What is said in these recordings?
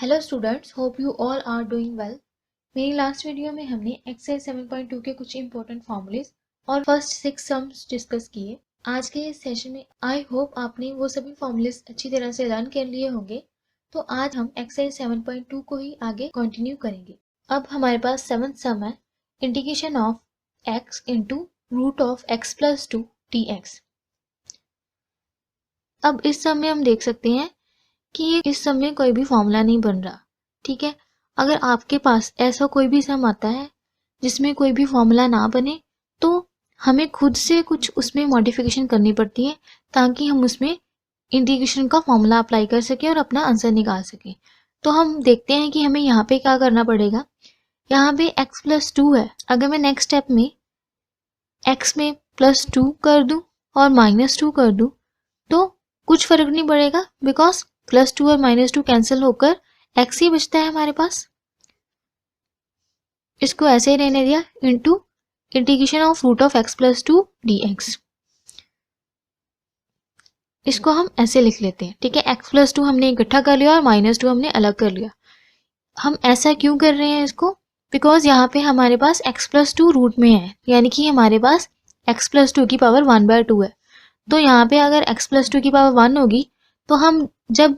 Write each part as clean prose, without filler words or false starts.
Hello students, hope you all are doing well. मेरी last video में हमने exercise 7.2 के कुछ इंपॉर्टेंट फॉर्मूलेस और फर्स्ट 6 सम्स डिस्कस किए। आज के इस सेशन में आई होप आपने वो सभी फॉर्मूलेस अच्छी तरह से लर्न कर लिए होंगे। तो आज हम एक्सरसाइज 7.2 को ही आगे कंटिन्यू करेंगे। अब हमारे पास 7th सम है, integration of x into root of x plus 2 dx। अब इस सम में हम देख सकते हैं कि इस सम में कोई भी फॉर्मूला नहीं बन रहा। ठीक है, अगर आपके पास ऐसा कोई भी सम आता है जिसमें कोई भी फॉर्मूला ना बने तो हमें खुद से कुछ उसमें मॉडिफिकेशन करनी पड़ती है ताकि हम उसमें इंटीग्रेशन का फॉर्मूला अप्लाई कर सकें और अपना आंसर निकाल सकें। तो हम देखते हैं कि हमें यहाँ पे क्या करना पड़ेगा। यहाँ पे x प्लस 2 है, अगर मैं नेक्स्ट स्टेप में x में प्लस 2 कर दूं और माइनस 2 कर दूं तो कुछ फर्क नहीं पड़ेगा, बिकॉज प्लस 2 और माइनस 2 कैंसिल होकर x ही बचता है हमारे पास। इसको ऐसे ही रहने दिया, into integration of root of x plus 2 dx। इसको हम ऐसे लिख लेते हैं। ठीक है, x प्लस 2 हमने इकट्ठा कर लिया और माइनस 2 हमने अलग कर लिया। हम ऐसा क्यों कर रहे हैं इसको, बिकॉज यहाँ पे हमारे पास x प्लस 2 रूट में है, यानी कि हमारे पास x प्लस 2 की पावर 1/2 है। तो यहाँ पे अगर x प्लस 2 की पावर 1 होगी तो हम जब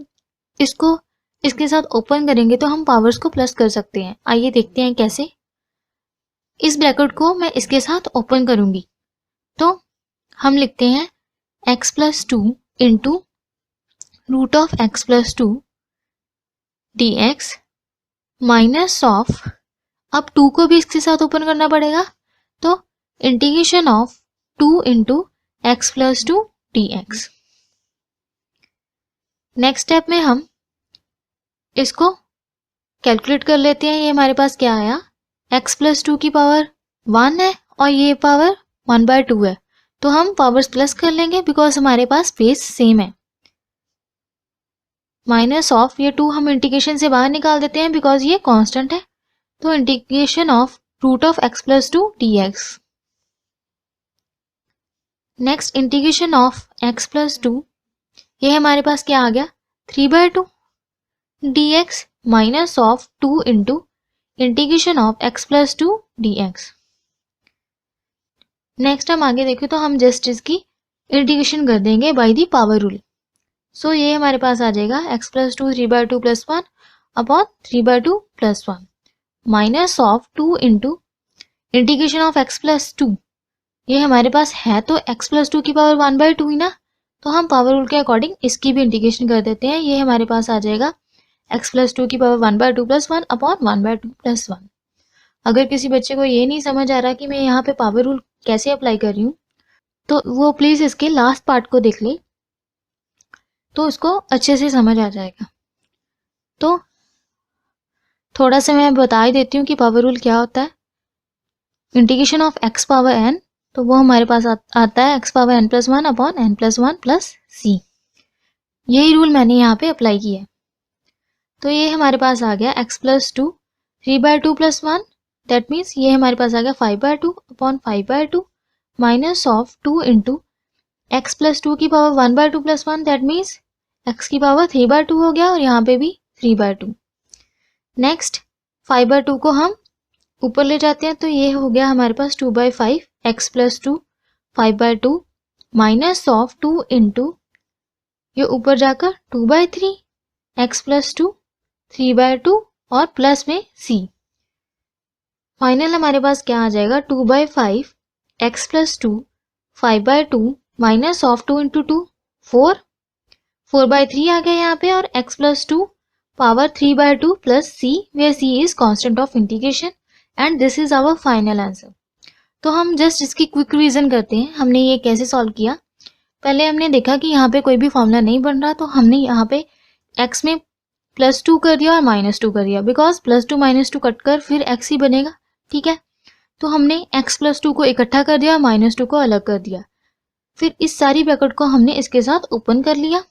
इसको इसके साथ ओपन करेंगे तो हम पावर्स को प्लस कर सकते हैं। आइए देखते हैं कैसे। इस ब्रैकेट को मैं इसके साथ ओपन करूंगी तो हम लिखते हैं x plus 2 into root of x plus 2 dx minus of, अब 2 को भी इसके साथ ओपन करना पड़ेगा तो integration of 2 into x plus 2 dx। Next step में हम इसको कैलकुलेट कर लेते हैं। ये हमारे पास क्या आया, x प्लस 2 की पावर 1 है और ये पावर 1/2 है, तो हम पावर्स प्लस कर लेंगे बिकॉज हमारे पास बेस सेम है। माइनस ऑफ, ये 2 हम इंटीग्रेशन से बाहर निकाल देते हैं बिकॉज ये कांस्टेंट है, तो integration of root of x plus 2 dx। Next integration of x plus 2, ये हमारे पास क्या आ गया 3/2 dx minus of 2 into integration of x plus 2 dx। Next हम आगे देखें तो हम जस्ट इसकी इंटीग्रेशन कर देंगे बाय द पावर रूल। सो ये हमारे पास आ जाएगा x plus 2 3/2 plus 1 upon 3/2 plus 1 minus of 2 into integration of x plus 2, ये हमारे पास है तो x प्लस 2 की पावर 1/2 ही ना, तो हम पावर रूल के अकॉर्डिंग इसकी भी इंटीग्रेशन कर देते हैं। ये हमारे पास आ जाएगा x प्लस 2 की पावर 1/2 प्लस 1 अपॉन 1/2 प्लस 1। अगर किसी बच्चे को ये नहीं समझ आ रहा कि मैं यहाँ पे पावर रूल कैसे अप्लाई कर रही हूँ तो वो प्लीज इसके लास्ट पार्ट को देख ले, तो उसको अच्छे से समझ आ जाएगा। तो थोड़ा सा मैं बता ही देती हूँ कि पावर रूल क्या होता है। Integration of x power n, तो वो हमारे पास आता है x power n plus 1 upon n plus 1 plus c। यही रूल मैंने यहाँ पे अप्लाई किया है। तो ये हमारे पास आ गया x plus 2 3/2 plus 1, that means ये हमारे पास आ गया 5/2 upon 5/2 minus of 2 into x plus 2 की power 1/2 plus 1, that means x की पावर 3/2 हो गया और यहाँ पे भी 3/2। नेक्स्ट 5/2 को हम ऊपर ले जाते हैं तो ये हो गया हमारे पास 2/5 x plus 2 5/2 minus of 2 into ये ऊपर जाकर 2/3 x प्लस 2 3/2 और प्लस में c। फाइनल हमारे पास क्या आ जाएगा 2/5 x plus 2 5/2 minus of 2 into 2 4/3 आ गया यहाँ पे, और x plus 2 power 3/2 plus c, where c is constant of integration and this is our final answer. तो हम जस्ट इसकी क्विक रिवीजन करते हैं हमने ये कैसे सॉल्व किया। पहले हमने देखा कि यहाँ पे कोई भी फॉर्मूला नहीं बन रहा, तो हमने यहाँ पे x में प्लस 2 कर दिया और माइनस 2 कर दिया, बिकॉज प्लस 2 माइनस 2 कट कर फिर x ही बनेगा। ठीक है, तो हमने x प्लस 2 को इकट्ठा कर दिया और माइनस 2 को अलग कर दिया। फिर इस सारी ब्रैकेट को हमने इसके साथ ओपन कर लिया।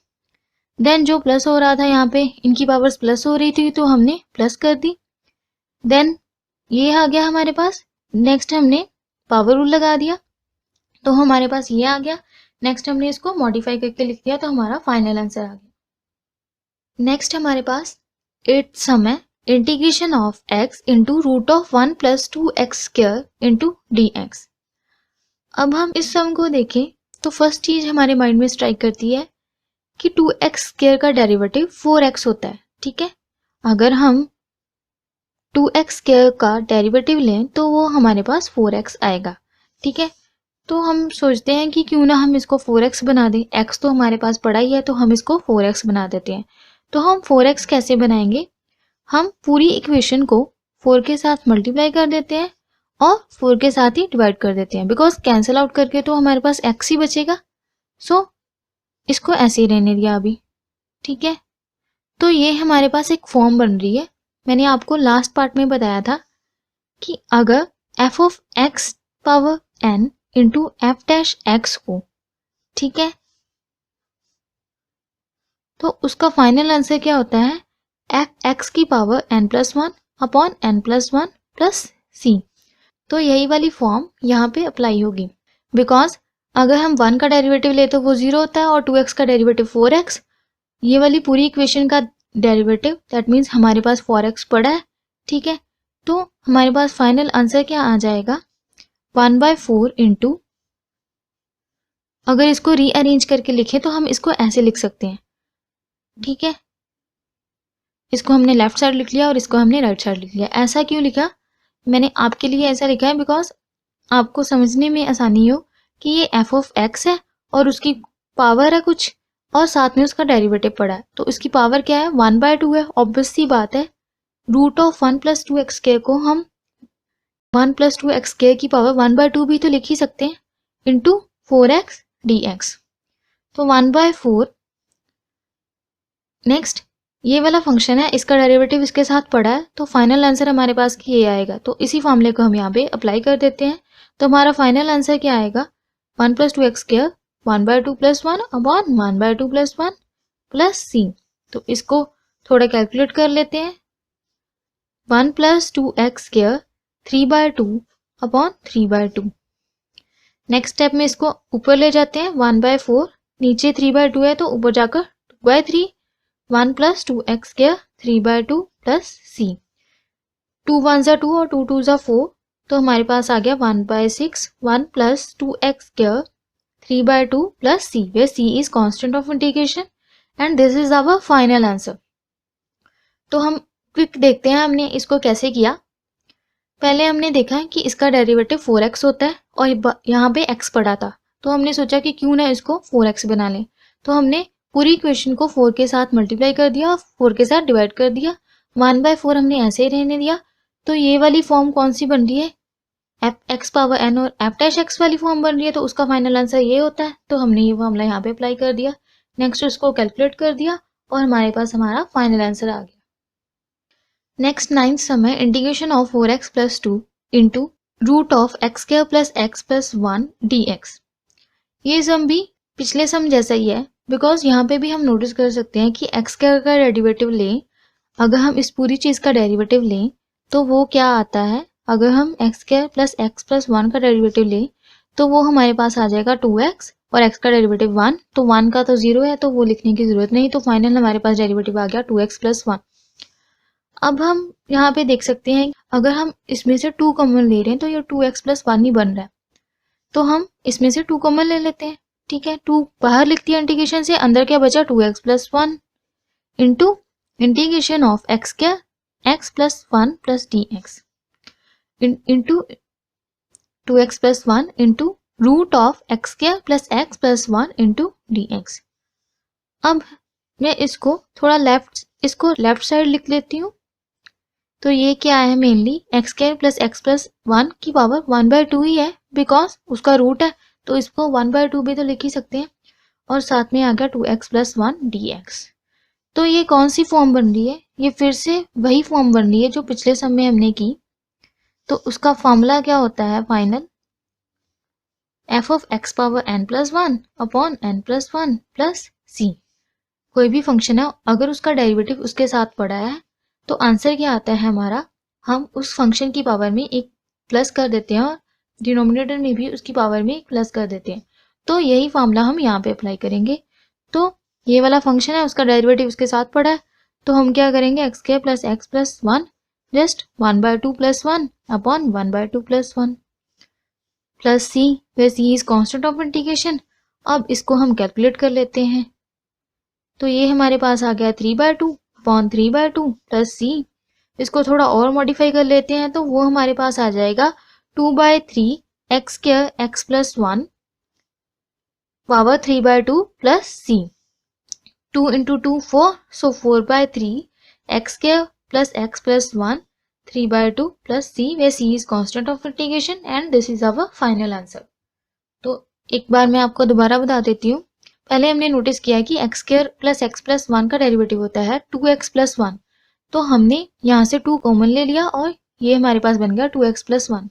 देन जो प्लस हो रहा था यहाँ पे इनकी पावर्स प्लस हो रही थी तो हमने प्लस कर दी। देन ये आ गया हमारे पास, नेक्स्ट हमने पावर रूल लगा दिया तो हमारे पास ये आ गया। नेक्स्ट हमने इसको मॉडिफाई करके लिख दिया तो हमारा फाइनल आंसर आ गया। नेक्स्ट हमारे पास एट सम है integration of x into root of 1 plus 2x square into d x. अब हम इस सम को देखें तो फर्स्ट चीज हमारे माइंड में स्ट्राइक करती है कि 2x स्क्वायर का डेरिवेटिव 4x होता है। ठीक है, अगर हम 2x स्क्वायर का डेरिवेटिव लें तो वो हमारे पास 4x आएगा। ठीक है, तो हम सोचते हैं कि क्यों ना हम इसको 4x बना दें, x तो हमारे पास पड़ा ही है तो हम इसको 4x बना देते हैं। तो हम 4x कैसे बनाएंगे, हम पूरी इक्वेशन को 4 के साथ मल्टीप्लाई कर देते हैं और 4 के साथ ही डिवाइड कर देते हैं, बिकॉज कैंसिल आउट करके तो हमारे पास x ही बचेगा। सो इसको ऐसे ही रहने दिया अभी। ठीक है, तो ये हमारे पास एक फॉर्म बन रही है। मैंने आपको लास्ट पार्ट में बताया था कि अगर f of x power n into F dash x हो, ठीक है, तो उसका फाइनल आंसर क्या होता है, एफ एक्स की power n plus 1 upon n plus 1 plus c. तो यही वाली फॉर्म यहाँ पे अप्लाई होगी, बिकॉज अगर हम 1 का डेरिवेटिव ले तो वो 0 होता है और 2x का डेरिवेटिव 4x। ये वाली पूरी इक्वेशन का डेरिवेटिव दैट मीन्स हमारे पास 4x पड़ा है। ठीक है, तो हमारे पास फाइनल आंसर क्या आ जाएगा, 1/4 इंटू, अगर इसको रीअरेंज करके लिखें तो हम इसको ऐसे लिख सकते हैं। ठीक है, इसको हमने लेफ्ट साइड लिख लिया और इसको हमने राइट साइड लिख लिया। ऐसा क्यों लिखा, मैंने आपके लिए ऐसा लिखा है बिकॉज आपको समझने में आसानी हो कि ये एफ ऑफ एक्स है और उसकी पावर है कुछ और साथ में उसका डेरिवेटिव पड़ा है, तो उसकी पावर क्या है, 1/2 है। ऑब्वियस सी बात है, root of 1 plus 2x square को हम 1 प्लस 2x स्क्वायर की पावर 1/2 भी तो लिख ही सकते हैं, इंटू 4x dx। तो 1/4। नेक्स्ट ये वाला फंक्शन है, इसका डेरिवेटिव इसके साथ पड़ा है, तो फाइनल आंसर हमारे पास की ये आएगा। तो इसी फॉर्मूले को हम यहाँ पे अप्लाई कर देते हैं। तो हमारा फाइनल आंसर क्या आएगा, 1 plus 2x square 1/2 plus 1 upon 1/2 plus 1 plus c. तो इसको थोड़ा कैलकुलेट कर लेते हैं, 1 plus 2x square 3/2 upon 3/2। Next step में इसको ऊपर ले जाते हैं, 1/4 नीचे 3/2 है तो ऊपर जाकर 2/3, 1 plus 2x square 3/2 plus c. 2 1 2 और 2 2 4, तो हमारे पास आ गया 1/6, 1 plus 2x square 3/2 plus c, where c is constant of integration and this is our final answer. तो हम क्विक देखते हैं हमने इसको कैसे किया। पहले हमने देखा कि इसका डेरिवेटिव 4x होता है और यहाँ पे x पड़ा था, तो हमने सोचा कि क्यों ना इसको 4x बना लें। तो हमने पूरी इक्वेशन को 4 के साथ मल्टीप्लाई कर दिया और 4 के साथ डिवाइड कर दिया। 1/4 हमने ऐसे ही रहने दिया। तो ये वाली फॉर्म कौन सी बन रही है, एफ एक्स पावर n और एफ डैश एक्स वाली फॉर्म बन रही है, तो उसका फाइनल आंसर ये होता है। तो हमने ये फॉर्मूला यहाँ पे अप्लाई कर दिया, नेक्स्ट उसको कैलकुलेट कर दिया और हमारे पास हमारा फाइनल आंसर आ गया। नेक्स्ट 9th सम है integration of 4x plus 2 into root of x square plus x plus 1 dx। ये सम भी पिछले सम जैसा ही है, बिकॉज यहाँ पे भी हम नोटिस कर सकते हैं कि एक्स स्क्वायर का डेरिवेटिव लें, अगर हम इस पूरी चीज़ का डेरिवेटिव लें तो वो क्या आता है, अगर हम x square plus x plus 1 का डेरिवेटिव लें तो वो हमारे पास आ जाएगा 2x और x का डेरिवेटिव 1, तो 1 का तो 0 है तो वो लिखने की ज़रूरत नहीं, तो फाइनल हमारे पास डेरिवेटिव आ गया 2x प्लस 1। अब हम यहाँ पे देख सकते हैं अगर हम इसमें से 2 कॉमन ले रहे हैं तो ये 2x प्लस 1 ही बन रहा है, तो हम इसमें से 2 कॉमन ले लेते हैं। ठीक है, 2 बाहर लिख दिया इंटीग्रेशन से, अंदर क्या बचा 2x plus 1 into integration of x क्या x plus 1 plus dx into 2x plus 1 into root of x क्या plus x plus 1 into dx। अब मैं इसको थोड़ा लेफ्ट साइड लिख लेती हूँ। तो ये क्या है, mainly x square plus x plus 1 की पावर 1/2 ही है, बिकॉज उसका रूट है तो इसको 1/2 भी तो लिख ही सकते हैं, और साथ में आ गया 2x प्लस 1 dx। तो ये कौन सी फॉर्म बन रही है, ये फिर से वही फॉर्म बन रही है जो पिछले सम में हमने की। तो उसका फॉर्मूला क्या होता है final, f of x power n plus 1 upon n plus 1 plus c. कोई भी फंक्शन है अगर उसका डेरिवेटिव उसके साथ पड़ा है तो आंसर क्या आता है हमारा, हम उस फंक्शन की पावर में एक प्लस कर देते हैं और डिनोमिनेटर में भी उसकी पावर में एक प्लस कर देते हैं। तो यही फार्मूला हम यहाँ पे अप्लाई करेंगे। तो ये वाला फंक्शन है उसका डेरिवेटिव उसके साथ पड़ा है, तो हम क्या करेंगे, x square plus x plus one just 1/2 plus 1 upon 1/2 plus 1 plus c, where c is constant of integration. अब इसको हम कैलकुलेट कर लेते हैं। तो ये हमारे पास आ गया 3/2 अपॉन 3/2 प्लस सी। इसको थोड़ा और मॉडिफाई कर लेते हैं तो वो हमारे पास आ जाएगा 2/3 x square x plus 1 power 3/2 plus c. 2 into 2 4, so 4/3 x square plus x plus 1 3/2 plus c, where c is constant of integration and this is our final answer. तो एक बार मैं आपको दोबारा बता देती हूँ। पहले हमने नोटिस किया कि x square plus x plus 1 का डेरिवेटिव होता है 2x प्लस 1। तो हमने यहाँ से 2 कॉमन ले लिया और ये हमारे पास बन गया 2x प्लस 1।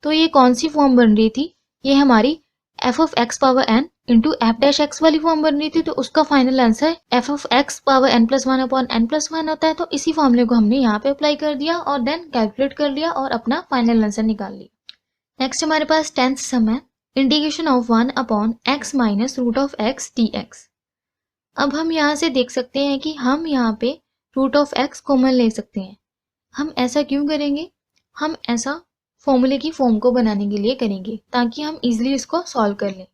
तो ये कौन सी फॉर्म बन रही थी, ये हमारी f of x power n into F dash x वाली फॉर्म बन रही थी। तो उसका final answer f of x power n plus 1 upon n plus 1 होता है। तो इसी फॉर्मूले को हमने यहाँ पे अप्लाई कर दिया और देन कैलकुलेट कर लिया और अपना फाइनल आंसर निकाल लिया। नेक्स्ट हमारे पास 10th सम है, integration of 1 upon x minus root of x dx। अब हम यहाँ से देख सकते हैं कि हम यहाँ पे रूट ऑफ x कॉमन ले सकते हैं। हम ऐसा क्यों करेंगे, हम ऐसा फॉर्मूले की फॉर्म को बनाने के लिए करेंगे ताकि हम इजीली इसको सॉल्व कर लें।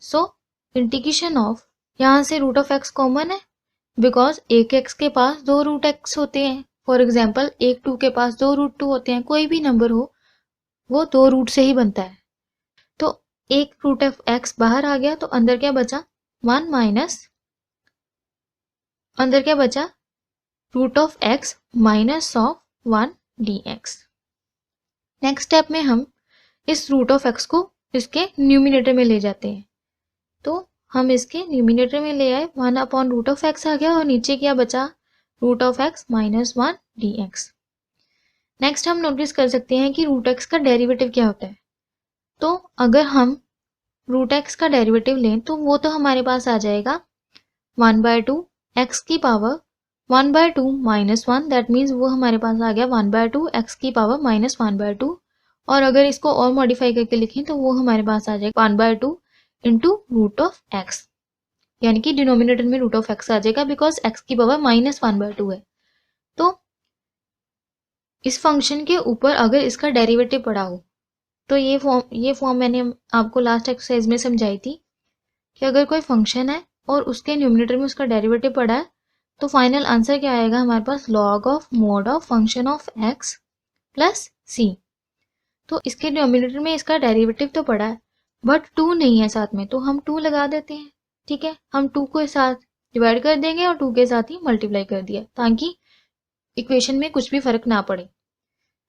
सो इंटीग्रेशन ऑफ, यहाँ से रूट ऑफ x कॉमन है बिकॉज एक x के पास दो रूट x होते हैं। फॉर एग्जाम्पल एक 2 के पास दो रूट 2 होते हैं। कोई भी नंबर हो वो दो रूट से ही बनता है। तो एक रूट ऑफ x बाहर आ गया तो अंदर क्या बचा, 1 माइनस, अंदर क्या बचा, root of x minus of 1 dx। Next step में हम इस रूट ऑफ x को इसके न्यूमिनेटर में ले जाते हैं। तो हम इसके न्यूमिनेटर में ले आए, 1 अपॉन रूट ऑफ x आ गया और नीचे क्या बचा, root of x minus 1 dx। Next हम नोटिस कर सकते हैं कि रूट x का डेरिवेटिव क्या होता है। तो अगर हम रूट x का डेरिवेटिव लें तो वो तो हमारे पास आ जाएगा 1/2 x की पावर 1/2 माइनस 1, दैट मीन्स वो हमारे पास आ गया 1/2 x की पावर माइनस 1/2। और अगर इसको और मॉडिफाई करके लिखें तो वो हमारे पास आ जाएगा 1/2 इंटू रूट ऑफ x, यानी कि डिनोमिनेटर में रूट ऑफ x आ जाएगा बिकॉज x की पावर माइनस 1/2 है। तो इस फंक्शन के ऊपर अगर इसका डेरिवेटिव पड़ा हो तो ये फॉर्म मैंने आपको लास्ट एक्सरसाइज में समझाई थी कि अगर कोई फंक्शन है और उसके न्यूमिनेटर में उसका डेरिवेटिव पड़ा है तो फाइनल आंसर क्या आएगा हमारे पास, log of mod of function of x plus c। तो इसके डिनोमिनेटर में इसका डेरिवेटिव तो पड़ा है बट 2 नहीं है साथ में, तो हम 2 लगा देते हैं। ठीक है, हम 2 को साथ डिवाइड कर देंगे और 2 के साथ ही मल्टीप्लाई कर दिया ताकि इक्वेशन में कुछ भी फर्क ना पड़े।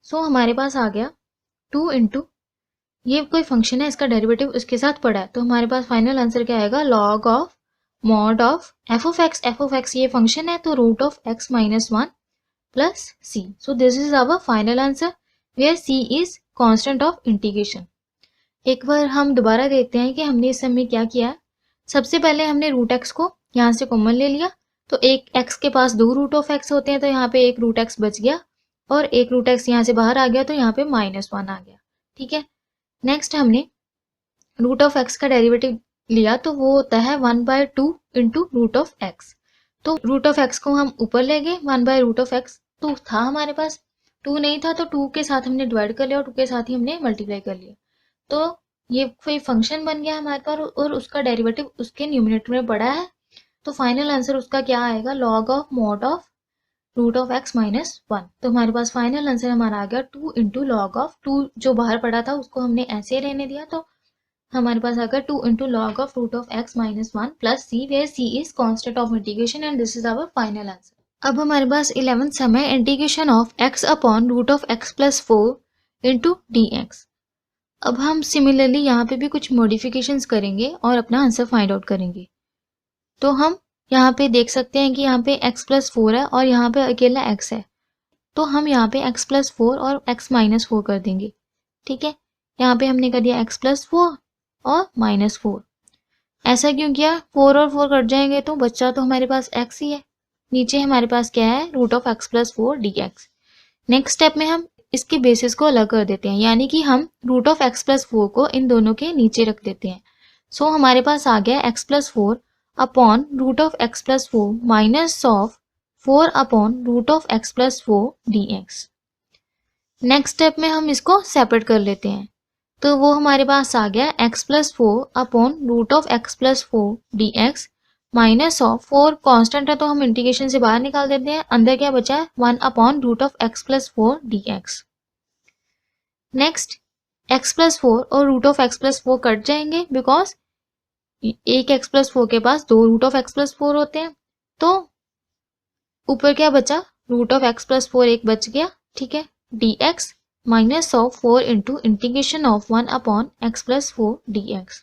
सो हमारे पास आ गया 2 इंटू, ये कोई फंक्शन है इसका डेरिवेटिव उसके साथ पड़ा है तो हमारे पास फाइनल आंसर क्या आएगा, log of mod of f of x ये फंक्शन है तो root of x minus 1 plus c। So this is our final answer where c is constant of integration. एक बार हम दोबारा देखते हैं कि हमने इस समय क्या किया है। सबसे पहले हमने रूट x को यहाँ से कॉमन ले लिया तो एक x के पास दो रूट ऑफ x होते हैं तो यहाँ पे एक रूट x बच गया और एक रूट x यहाँ से बाहर आ गया तो यहाँ पे माइनस 1 आ गया। ठीक है, नेक्स्ट हमने रूट ऑफ x का डेरिवेटिव लिया तो वो होता है 1/2 इंटू रूट ऑफ x। तो रूट ऑफ x को हम ऊपर ले गए, 1/रूट ऑफ x तो था हमारे पास, 2 नहीं था तो 2 के साथ हमने डिवाइड कर लिया और 2 के साथ ही हमने मल्टीप्लाई कर लिया। तो ये कोई फंक्शन बन गया हमारे पास और उसका डेरिवेटिव उसके न्यूमिनेटर में पड़ा है तो फाइनल आंसर उसका क्या आएगा, log of mod of root of x minus 1। तो हमारे पास फाइनल आंसर हमारा आ गया 2 इंटू लॉग ऑफ 2 जो बाहर पड़ा था उसको हमने ऐसे रहने दिया तो हमारे पास आकर 2 into log of root of x minus 1 plus c where c is constant of integration and this is our final answer. अब हमारे पास 11th सम है, integration of x upon root of x plus 4 into dx। अब हम similarly यहाँ पे भी कुछ मॉडिफिकेशंस करेंगे और अपना आंसर फाइंड आउट करेंगे। तो हम यहाँ पे देख सकते हैं कि यहाँ पे x प्लस 4 है और यहाँ पे अकेला x है तो हम यहाँ पे x प्लस 4 और x माइनस 4 कर देंगे। ठीक है, यहाँ पे हमने कर दिया x प्लस 4 और माइनस 4। ऐसा क्यों किया, 4 और 4 कट जाएंगे तो बच्चा तो हमारे पास x ही है। नीचे हमारे पास क्या है, root of x plus 4 dx। Next step में हम इसके बेसिस को अलग कर देते हैं, यानी कि हम रूट ऑफ x प्लस 4 को इन दोनों के नीचे रख देते हैं। सो हमारे पास आ गया x plus 4 upon root of x plus 4 minus of 4 upon root of x plus 4 dx। Next step में हम इसको सेपरेट कर लेते हैं, तो वो हमारे पास आ गया x plus 4 upon root of x plus 4 dx minus of 4 constant है तो हम इंटीग्रेशन से बाहर निकाल देते हैं, अंदर क्या बचा है 1 upon root of x plus 4 dx। Next x plus 4 और root of x plus 4 cut जाएंगे बिकॉज एक x प्लस 4 के पास दो रूट ऑफ x प्लस 4 होते हैं, तो ऊपर क्या बचा रूट ऑफ x प्लस 4 एक बच गया, ठीक है, dx minus of 4 into integration of 1 upon x plus 4 dx।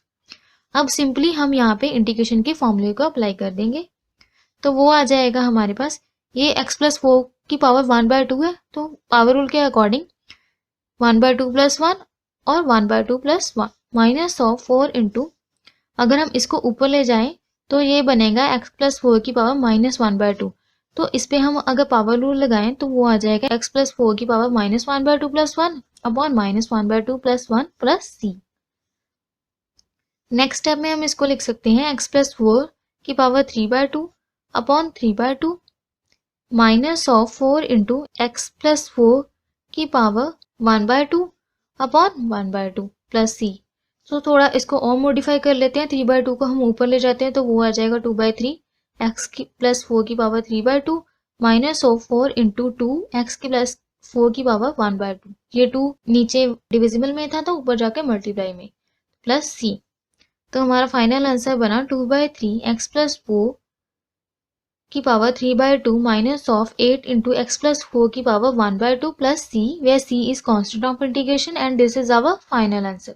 अब सिंपली हम यहाँ पे इंटीग्रेशन के फॉर्मूले को अप्लाई कर देंगे, तो वो आ जाएगा हमारे पास, ये x प्लस 4 की पावर 1/2 है, तो पावर रूल के अकॉर्डिंग 1/2 प्लस 1 और 1/2 प्लस 1 माइनस ऑफ 4 इंटू, अगर हम इसको ऊपर ले जाएं तो ये बनेगा x प्लस 4 की पावर माइनस 1/2, तो इस पे हम अगर पावर रूल लगाएं तो वो आ जाएगा x प्लस 4 की power minus 1/2 plus 1 upon minus 1/2 plus 1 plus c। Next step में हम इसको लिख सकते हैं x प्लस 4 की power 3/2 upon 3/2 minus of 4 into x plus 4 की पावर 1/2 अपॉन 1/2 प्लस c। तो थोड़ा इसको और मॉडिफाई कर लेते हैं, 3/2 को हम ऊपर ले जाते हैं तो वो आ जाएगा 2/3 x की प्लस 4 की power 3/2 minus of 4 into 2 x की प्लस 4 की पावर 1/2, ये 2 नीचे डिविजिबल में था तो ऊपर जाके मल्टीप्लाई में, प्लस c। तो हमारा फाइनल आंसर बना 2/3 x प्लस 4 की power 3/2 minus of 8 into x plus 4 की power 1/2 plus c, where c is constant of integration and this is our final answer.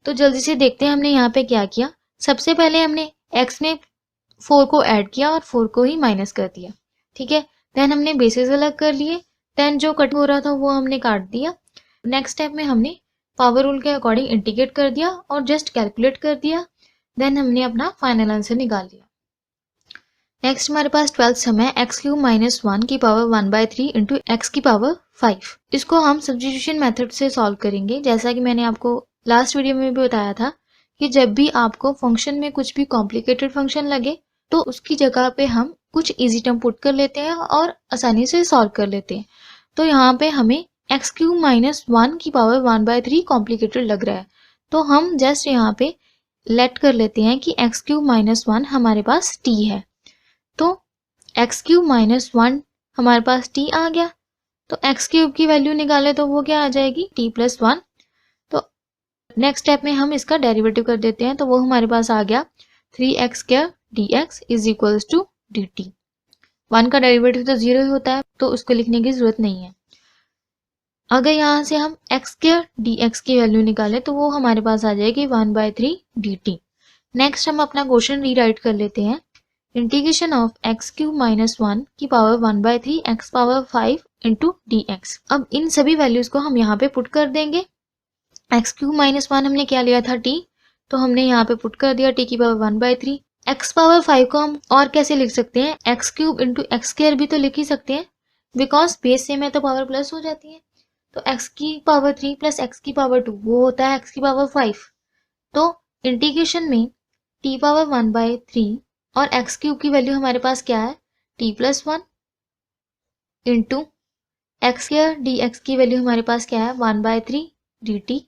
तो जल्दी से देखते हैं हमने यहाँ पे क्या किया। सबसे पहले हमने x में 4 को ऐड किया और 4 को ही माइनस कर दिया, ठीक है। देन हमने बेसिस अलग कर लिए, देन जो कट हो रहा था वो हमने काट दिया। नेक्स्ट स्टेप में हमने पावर रूल के अकॉर्डिंग इंटीग्रेट कर दिया और जस्ट कैलकुलेट कर दिया, देन हमने अपना फाइनल आंसर निकाल लिया। नेक्स्ट हमारे पास 12th सम है x क्यूब माइनस 1 की पावर 1/3 इंटू एक्स की पावर 5। इसको हम सब्स्टिट्यूशन मेथड से सॉल्व करेंगे। जैसा कि मैंने आपको लास्ट वीडियो में भी बताया था कि जब भी आपको फंक्शन में कुछ भी कॉम्प्लिकेटेड फंक्शन लगे तो उसकी जगह पे हम कुछ इजी टर्म पुट कर लेते हैं और आसानी से सॉल्व कर लेते हैं। तो यहाँ पे हमें एक्स क्यूब माइनस 1 की पावर 1/3 कॉम्प्लिकेटेड लग रहा है, तो हम जस्ट यहाँ पे लेट कर लेते हैं कि एक्स क्यूब माइनस 1 हमारे पास t है, तो एक्स क्यूब माइनस 1 हमारे पास t आ गया, तो एक्स क्यूब की वैल्यू निकाले तो वो क्या आ जाएगी t प्लस 1। तो नेक्स्ट स्टेप में हम इसका डेरिवेटिव कर देते हैं, तो वो हमारे पास आ गया 3x² dx is equals to dt। 1 का डेरिवेटिव तो 0 ही होता है तो उसको लिखने की जरूरत नहीं है। अगर यहाँ से हम x² dx की वैल्यू निकालें तो वो हमारे पास आ जाएगी 1/3 dt। नेक्स्ट हम अपना क्वेश्चन रीराइट कर लेते हैं, integration of x cube minus 1 की power 1/3 x power 5 into dx। अब इन सभी वैल्यूज को हम यहाँ पे पुट कर देंगे। एक्स क्यूब माइनस 1 हमने क्या लिया था t, तो हमने यहाँ पे पुट कर दिया t की पावर 1/3। x पावर 5 को हम और कैसे लिख सकते हैं, x cube into x square भी तो लिख ही सकते हैं, बिकॉज बेस सेम है तो पावर प्लस हो जाती है। तो x की पावर 3 प्लस x की पावर 2 वो होता है x की पावर 5। तो इंटीग्रेशन में t पावर 1/3 और x क्यूब की वैल्यू हमारे पास क्या है t plus 1 into x square dx की वैल्यू हमारे पास क्या है 1/3 dt।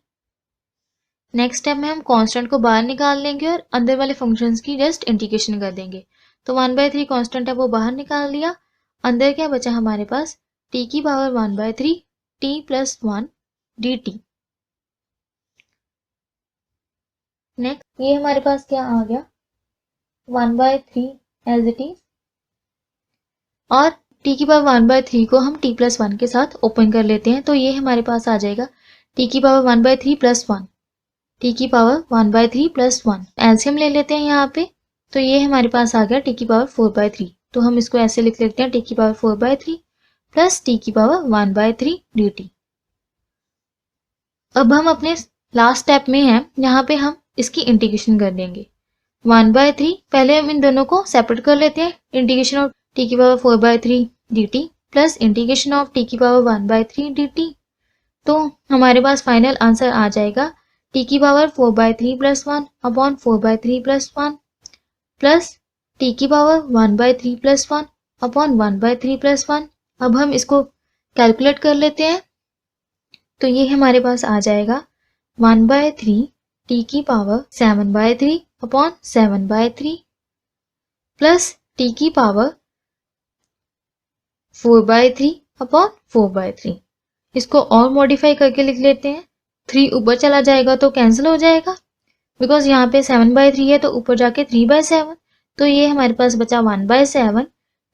नेक्स्ट स्टेप में हम कांस्टेंट को बाहर निकाल लेंगे और अंदर वाले फंक्शंस की जस्ट इंटीग्रेशन कर देंगे। तो 1/3 कांस्टेंट है वो बाहर निकाल लिया, अंदर क्या बचा हमारे पास t की power 1/3 t plus 1 dt। Next ये हमारे पास क्या आ गया 1/3 एज इट इज, और t की पावर 1/3 को हम t प्लस 1 के साथ ओपन कर लेते हैं, तो ये हमारे पास आ जाएगा t की पावर 1/3 प्लस 1, t की पावर 1/3 प्लस 1। एलसीएम ले लेते हैं यहाँ पे, तो ये हमारे पास आ गया t की पावर 4/3, तो हम इसको ऐसे लिख लेते हैं t की पावर 4/3 प्लस t की पावर 1/3 dt। अब हम अपने लास्ट स्टेप में हैं, यहाँ पे हम इसकी इंटीग्रेशन कर देंगे। 1/3 पहले हम इन दोनों को सेपरेट कर लेते हैं, इंटीग्रेशन ऑफ t की power 4/3 dt plus integration of t की पावर 1/3 dt। तो हमारे पास फाइनल आंसर आ जाएगा t की power 4/3 plus 1 upon 4/3 plus 1 plus t की पावर 1/3 प्लस 1 अपॉन 1/3 प्लस 1। अब हम इसको कैलकुलेट कर लेते हैं। तो ये हमारे पास आ जाएगा 1/3 t की पावर 7/3 अपॉन 7/3 प्लस t की पावर 4/3 अपॉन 4/3। इसको और मॉडिफाई करके लिख लेते हैं। 3 ऊपर चला जाएगा तो कैंसिल हो जाएगा, बिकॉज यहाँ पे 7/3 है तो ऊपर जाके 3/7। तो ये हमारे पास बचा 1/7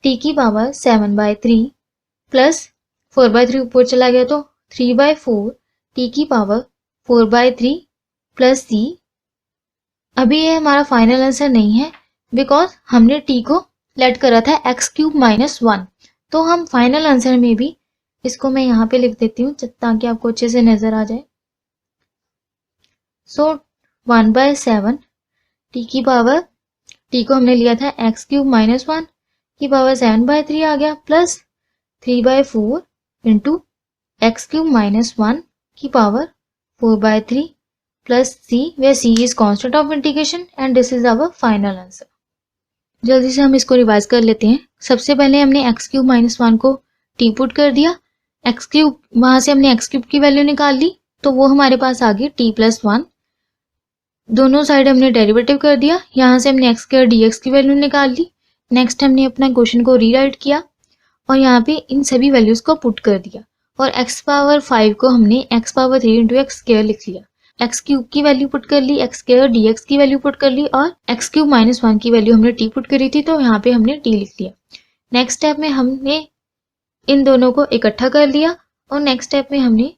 t की पावर 7/3 प्लस 4/3 ऊपर चला गया तो 3/4 t की पावर 4/3 प्लस c। अभी ये हमारा फाइनल आंसर नहीं है, बिकॉज हमने t को लेट करा था x³ - 1। तो हम फाइनल आंसर में भी इसको मैं यहाँ पे लिख देती हूँ ताकि आपको अच्छे से नजर आ जाए। सो 1/7 t की पावर, t को हमने लिया था x³ - 1 की पावर 7/3 आ गया, प्लस 3/4 इंटू x³ - 1 की power 4/3 plus c, where c is constant of integration and this is our final answer। जल्दी से हम इसको रिवाइज कर लेते हैं। सबसे पहले हमने x³ - 1 को t पुट कर दिया, x³ वहां से हमने x³ की वैल्यू निकाल ली तो वो हमारे पास आ गई t + 1। दोनों साइड हमने डेरिवेटिव कर दिया, यहाँ से हमने x² dx की वैल्यू निकाल ली। नेक्स्ट हमने अपना क्वेश्चन को रीराइट किया और यहाँ पे इन सभी वैल्यूज को पुट कर दिया और x⁵ को हमने x⁵ × x² लिख लिया। x³ की वैल्यू पुट कर ली, x² dx की वैल्यू पुट कर ली और x³ - 1 की वैल्यू हमने t पुट करी थी तो यहाँ पे हमने t लिख लिया। नेक्स्ट स्टेप में हमने इन दोनों को इकट्ठा कर लिया और नेक्स्ट स्टेप में हमने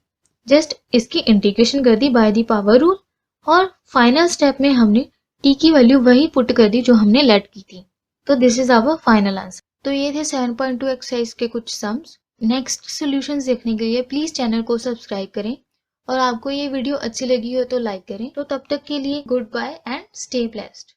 जस्ट इसकी इंटीग्रेशन कर दी बाय द पावर रूल और फाइनल स्टेप में हमने t की वैल्यू वही पुट कर दी जो हमने लेट की थी। तो this is our final answer. तो ये थे 7.2 एक्सरसाइज के कुछ सम्स। नेक्स्ट सॉल्यूशंस देखने के लिए प्लीज चैनल को सब्सक्राइब करें और आपको ये वीडियो अच्छी लगी हो तो लाइक करें। तो तब तक के लिए goodbye and stay blessed.